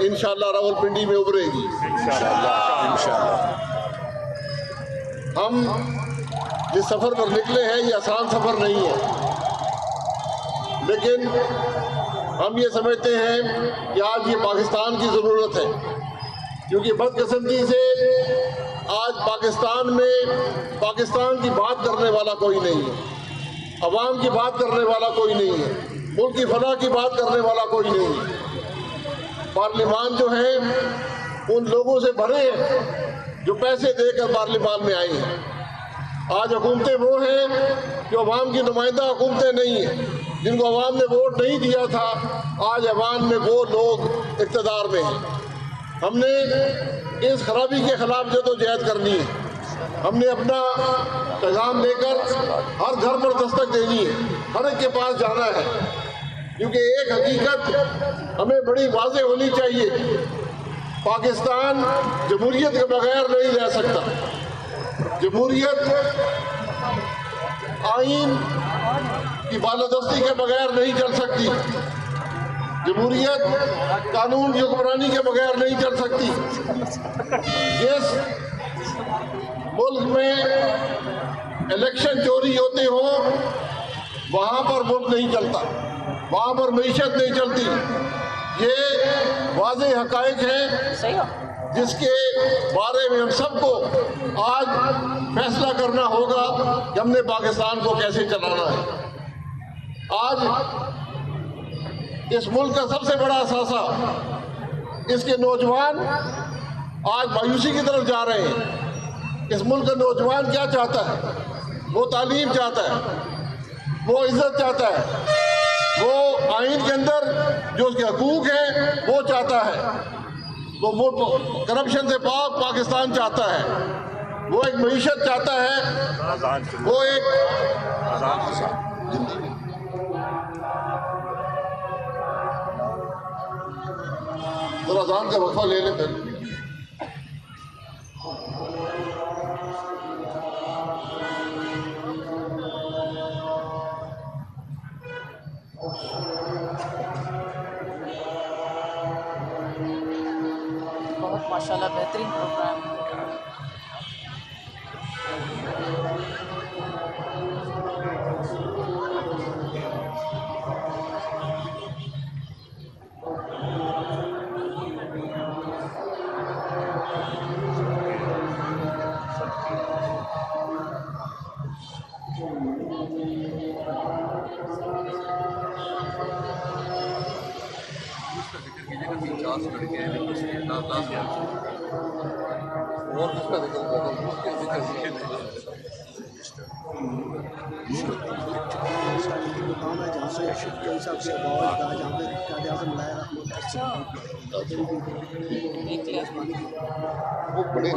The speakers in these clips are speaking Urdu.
انشاءاللہ راولپنڈی میں ابھرے گی انشاءاللہ۔ ہم جس سفر پر نکلے ہیں یہ آسان سفر نہیں ہے، لیکن ہم یہ سمجھتے ہیں کہ آج یہ پاکستان کی ضرورت ہے، کیونکہ بدقسمتی سے آج پاکستان میں پاکستان کی بات کرنے والا کوئی نہیں ہے، عوام کی بات کرنے والا کوئی نہیں ہے، ملک کی فلاح کی بات کرنے والا کوئی نہیں ہے۔ پارلیمان جو ہے ان لوگوں سے بھرے ہیں جو پیسے دے کر پارلیمان میں آئے ہیں۔ آج حکومتیں وہ ہیں جو عوام کی نمائندہ حکومتیں نہیں ہیں، جن کو عوام نے ووٹ نہیں دیا تھا، آج عوام میں وہ لوگ اقتدار میں ہیں۔ ہم نے اس خرابی کے خلاف جدوجہد کرنی ہے، ہم نے اپنا پیغام لے کر ہر گھر پر دستک دینی ہے، ہر ایک کے پاس جانا ہے، کیونکہ ایک حقیقت ہمیں بڑی واضح ہونی چاہیے، پاکستان جمہوریت کے بغیر نہیں رہ سکتا۔ جمہوریت آئین کی بالادستی کے بغیر نہیں چل سکتی، جمہوریت قانون کی حکمرانی کے بغیر نہیں چل سکتی۔ جس ملک میں الیکشن چوری ہوتے ہوں وہاں پر ملک نہیں چلتا، وہاں پر معیشت نہیں چلتی۔ یہ واضح حقائق ہیں جس کے بارے میں ہم سب کو آج فیصلہ کرنا ہوگا کہ ہم نے پاکستان کو کیسے چلانا ہے۔ آج اس ملک کا سب سے بڑا اثاثہ اس کے نوجوان آج مایوسی کی طرف جا رہے ہیں۔ اس ملک کا نوجوان کیا چاہتا ہے؟ وہ تعلیم چاہتا ہے، وہ عزت چاہتا ہے، وہ آئین کے اندر جو اس کے حقوق ہیں وہ چاہتا ہے، وہ کرپشن سے پاک پاکستان چاہتا ہے، وہ ایک معیشت چاہتا ہے، وہ ایک ذرا اذان کا وقفہ لے لیں پھر۔ بہت ماشاءاللہ بہترین پروگرام ہے۔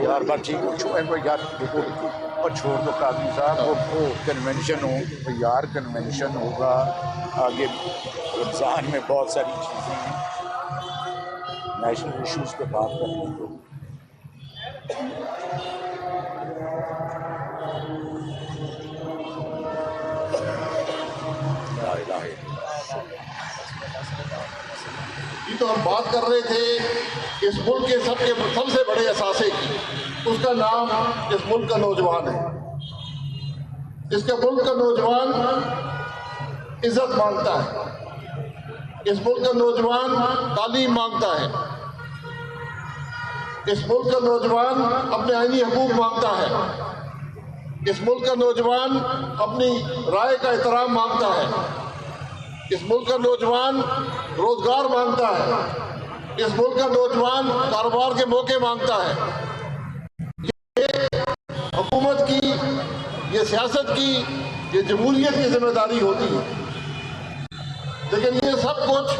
یار بات ٹھیک یار دیکھو اور چھوڑ دو قاضی صاحب، وہ کنونشن ہو یار، کنونشن ہوگا آگے، رمضان میں بہت ساری چیزیں ہیں، نیشنل ایشوز پہ بات کرنے کو۔ یہ تو ہم بات کر رہے تھے اس ملک کے سب سے بڑے اثاثے کی، اس کا نام اس ملک کا نوجوان ہے۔ اس کے ملک کا نوجوان عزت مانگتا ہے، اس ملک کا نوجوان تعلیم مانگتا ہے، اس ملک کا نوجوان اپنے آئینی حقوق مانگتا ہے، اس ملک کا نوجوان اپنی رائے کا احترام مانگتا ہے، اس ملک کا نوجوان روزگار مانگتا ہے، اس ملک کا نوجوان کاروبار کے موقع مانگتا ہے۔ یہ حکومت کی، یہ سیاست کی، یہ جمہوریت کی ذمہ داری ہوتی ہے، لیکن یہ سب کچھ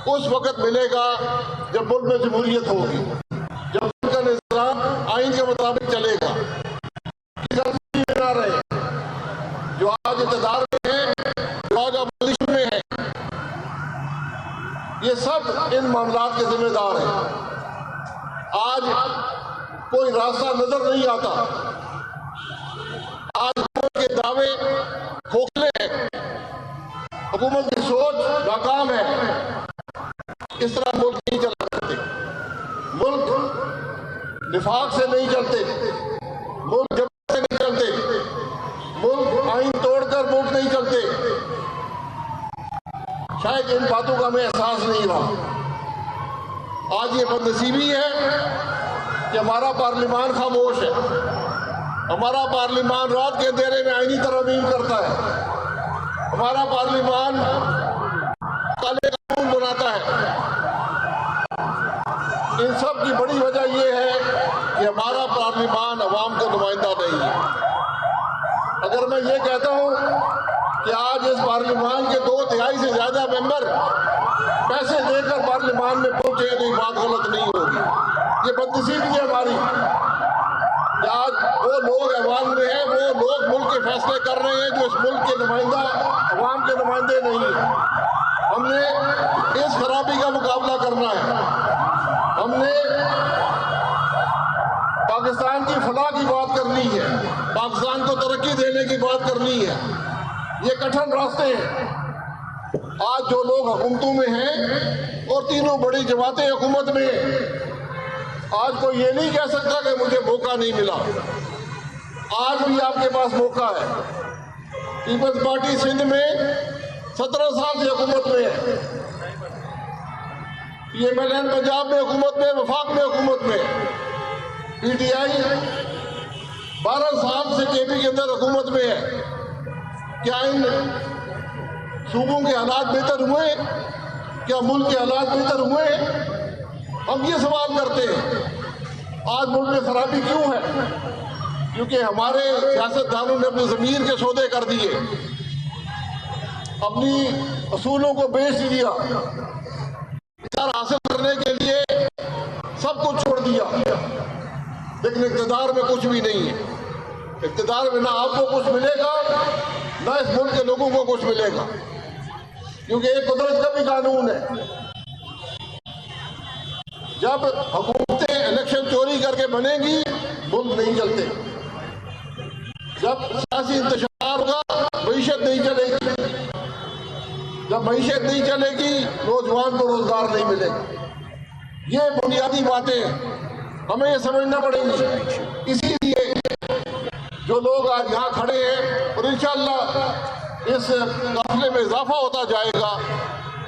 اس وقت ملے گا جب ملک میں جمہوریت ہوگی، جب ملک کا نظام آئین کے مطابق چلے گا۔ جو آج اقتدار میں ہیں، جو آج اپوزیشن میں ہیں، یہ سب ان معاملات کے ذمہ دار ہیں۔ آج کوئی راستہ نظر نہیں آتا، آج حکومت کے دعوے کھوکھلے ہیں، حکومت کی سوچ ناکام ہے، اس طرح ملک نہیں چلا سکتے۔ نفاق سے نہیں چلتے، ملک جبر سے نہیں چلتے، ملک آئین توڑ کر ملک نہیں چلتے۔ شاید ان باتوں کا ہمیں احساس نہیں رہا۔ آج یہ بدنصیبی ہے کہ ہمارا پارلیمان خاموش ہے، ہمارا پارلیمان رات کے اندھیرے میں آئینی ترمیم کرتا ہے، ہمارا پارلیمان کالے قانون بناتا ہے۔ ان سب کی بڑی وجہ یہ ہے کہ ہمارا پارلیمان عوام کا نمائندہ نہیں ہے۔ اگر میں یہ کہتا ہوں کہ آج اس پارلیمان کے 2/3 سے زیادہ ممبر پیسے دے کر پارلیمان میں پہنچے تو یہ بات غلط نہیں ہوگی۔ یہ بدنصیبی ہے ہماری کہ آج وہ لوگ ایوان میں ہیں، وہ لوگ ملک کے فیصلے کر رہے ہیں جو اس ملک کے نمائندہ عوام کے نمائندے نہیں ہیں۔ ہم نے اس خرابی کا مقابلہ کرنا ہے۔ ہم نے پاکستان کی فلاح کی بات کرنی ہے، پاکستان کو ترقی دینے کی بات کرنی ہے۔ یہ کٹھن راستے ہیں۔ آج جو لوگ حکومتوں میں ہیں اور تینوں بڑی جماعتیں حکومت میں ہیں، آج کوئی یہ نہیں کہہ سکتا کہ مجھے موقع نہیں ملا۔ آج بھی آپ کے پاس موقع ہے۔ پیپلز پارٹی سندھ میں 17 سال سے حکومت میں ہے، PMLN پنجاب میں حکومت میں، وفاق میں حکومت میں، PTI 12 سال سے KB کے اندر حکومت میں ہے۔ کیا ان صوبوں کے حالات بہتر ہوئے؟ کیا ملک کے حالات بہتر ہوئے؟ ہم یہ سوال کرتے ہیں۔ آج ملک میں خرابی کیوں ہے؟ کیونکہ ہمارے سیاستدانوں نے اپنی ضمیر کے سودے کر دیے، اپنی اصولوں کو بیچ دیا، اقتدار حاصل کرنے کے لیے سب کچھ چھوڑ دیا، لیکن اقتدار میں کچھ بھی نہیں ہے۔ اقتدار میں نہ آپ کو کچھ ملے گا نہ اس ملک کے لوگوں کو کچھ ملے گا، کیونکہ ایک قدرت کا بھی قانون ہے۔ جب حکومتیں الیکشن چوری کر کے بنیں گی ملک نہیں چلتے، جب سیاسی انتشار ہوگا معیشت نہیں چلے گی، جب معیشت نہیں چلے گی نوجوان کو روزگار نہیں ملے گا۔ یہ بنیادی باتیں ہمیں یہ سمجھنا پڑیں گی۔ اسی لیے جو لوگ آج یہاں کھڑے ہیں اور انشاءاللہ اس قافلے میں اضافہ ہوتا جائے گا،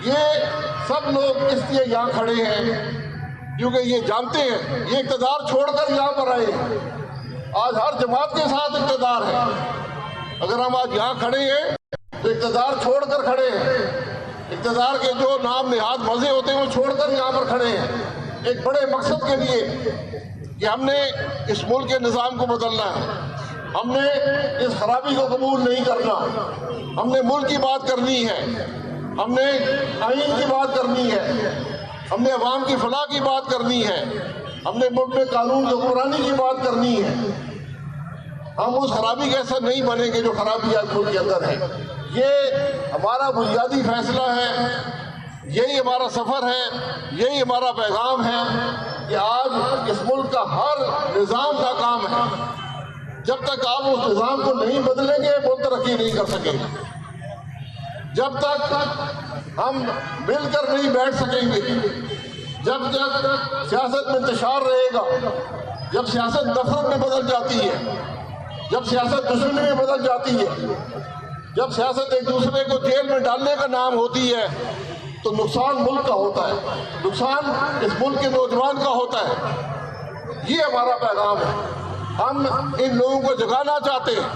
یہ سب لوگ اس لیے یہاں کھڑے ہیں کیونکہ یہ جانتے ہیں یہ اقتدار چھوڑ کر یہاں پر آئے ہیں۔ آج ہر جماعت کے ساتھ اقتدار ہے۔ اگر ہم آج یہاں کھڑے ہیں تو اقتدار چھوڑ کر کھڑے ہیں، اقتدار کے جو نام نہاد مزے ہوتے ہیں وہ چھوڑ کر یہاں پر کھڑے ہیں، ایک بڑے مقصد کے لیے کہ ہم نے اس ملک کے نظام کو بدلنا ہے، ہم نے اس خرابی کو قبول نہیں کرنا، ہم نے ملک کی بات کرنی ہے، ہم نے آئین کی بات کرنی ہے، ہم نے عوام کی فلاح کی بات کرنی ہے، ہم نے ملک میں قانون کی حکمرانی کی بات کرنی ہے۔ ہم اس خرابی کے ایسا نہیں بنیں گے جو خرابی آج ملک کے اندر ہے۔ یہ ہمارا بنیادی فیصلہ ہے، یہی ہمارا سفر ہے، یہی ہمارا پیغام ہے کہ آج اس ملک کا ہر نظام کا کام ہے، جب تک آپ اس نظام کو نہیں بدلیں گے وہ ترقی نہیں کر سکیں گے۔ جب تک ہم مل کر نہیں بیٹھ سکیں گے، جب تک سیاست میں انتشار رہے گا، جب سیاست نفرت میں بدل جاتی ہے، جب سیاست دشمنی میں بدل جاتی ہے، جب سیاست ایک دوسرے کو جیل میں ڈالنے کا نام ہوتی ہے تو نقصان ملک کا ہوتا ہے، نقصان اس ملک کے نوجوان کا ہوتا ہے۔ یہ ہمارا پیغام ہے۔ ہم ان لوگوں کو جگانا چاہتے ہیں۔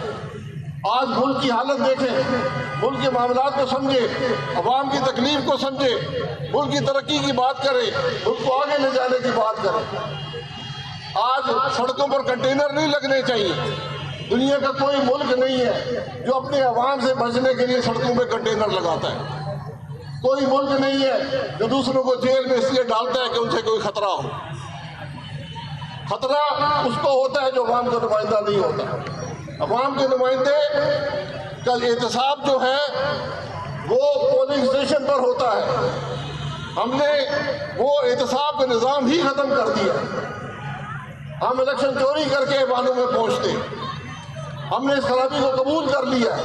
آج ملک کی حالت دیکھیں، ملک کے معاملات کو سمجھیں، عوام کی تکلیف کو سمجھیں، ملک کی ترقی کی بات کریں، ملک کو آگے لے جانے کی بات کریں۔ آج سڑکوں پر کنٹینر نہیں لگنے چاہیے۔ دنیا کا کوئی ملک نہیں ہے جو اپنے عوام سے بچنے کے لیے سڑکوں پہ کنٹینر لگاتا ہے۔ کوئی ملک نہیں ہے جو دوسروں کو جیل میں اس لیے ڈالتا ہے کہ ان سے کوئی خطرہ ہو۔ خطرہ اس کو ہوتا ہے جو عوام کا نمائندہ نہیں ہوتا۔ عوام کے نمائندے کا احتساب جو ہے وہ پولنگ اسٹیشن پر ہوتا ہے۔ ہم نے وہ احتساب کا نظام ہی ختم کر دیا۔ ہم الیکشن چوری کر کے ایوانوں میں پہنچتے، ہم نے اس خرابی کو قبول کر لیا۔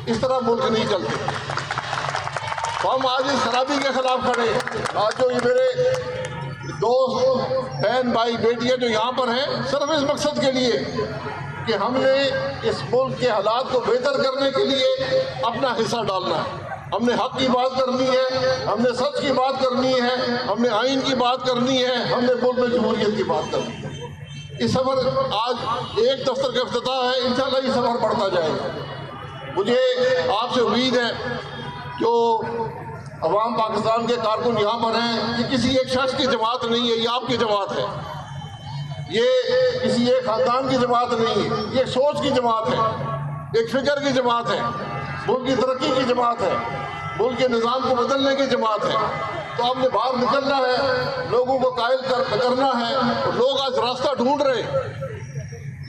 اس طرح ملک نہیں چلتے۔ تو ہم آج اس خرابی کے خلاف کھڑے ہیں۔ آج جو یہ میرے دوست بہن بھائی بیٹیاں جو یہاں پر ہیں صرف اس مقصد کے لیے کہ ہم نے اس ملک کے حالات کو بہتر کرنے کے لیے اپنا حصہ ڈالنا ہے. ہم نے حق کی بات کرنی ہے, ہم نے سچ کی بات کرنی ہے, ہم نے آئین کی بات کرنی ہے, ہم نے ملک میں جمہوریت کی بات کرنی ہے. یہ سفر آج ایک دفتر کا افتتاح ہے, انشاءاللہ یہ سفر بڑھتا جائے گا. مجھے آپ سے امید ہے جو عوام پاکستان کے کارکن یہاں پر ہیں, یہ کسی ایک شخص کی جماعت نہیں ہے, یہ آپ کی جماعت ہے. یہ کسی ایک خاندان کی جماعت نہیں ہے, یہ سوچ کی جماعت ہے, ایک فکر کی جماعت ہے, ملک کی ترقی کی جماعت ہے, ملک کے نظام کو بدلنے کی جماعت ہے. تو آپ نے باہر نکلنا ہے, لوگوں کو قائل کرنا ہے. لوگ آج راستہ ڈھونڈ رہے ہیں,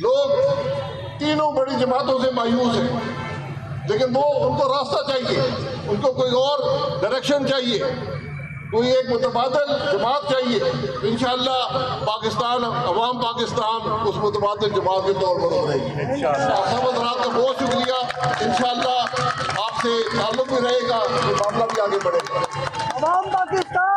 لوگ تینوں بڑی جماعتوں سے مایوس ہیں, لیکن وہ ان کو راستہ چاہیے, ان کو کوئی اور ڈائریکشن چاہیے, کوئی ایک متبادل جماعت چاہیے. انشاءاللہ پاکستان, عوام پاکستان اس متبادل جماعت کے طور پر ابھرے گی. آپ سب حضرات کا بہت شکریہ. انشاءاللہ آپ سے تعلق بھی رہے گا, یہ معاملہ بھی آگے بڑھے گا. عوام پاکستان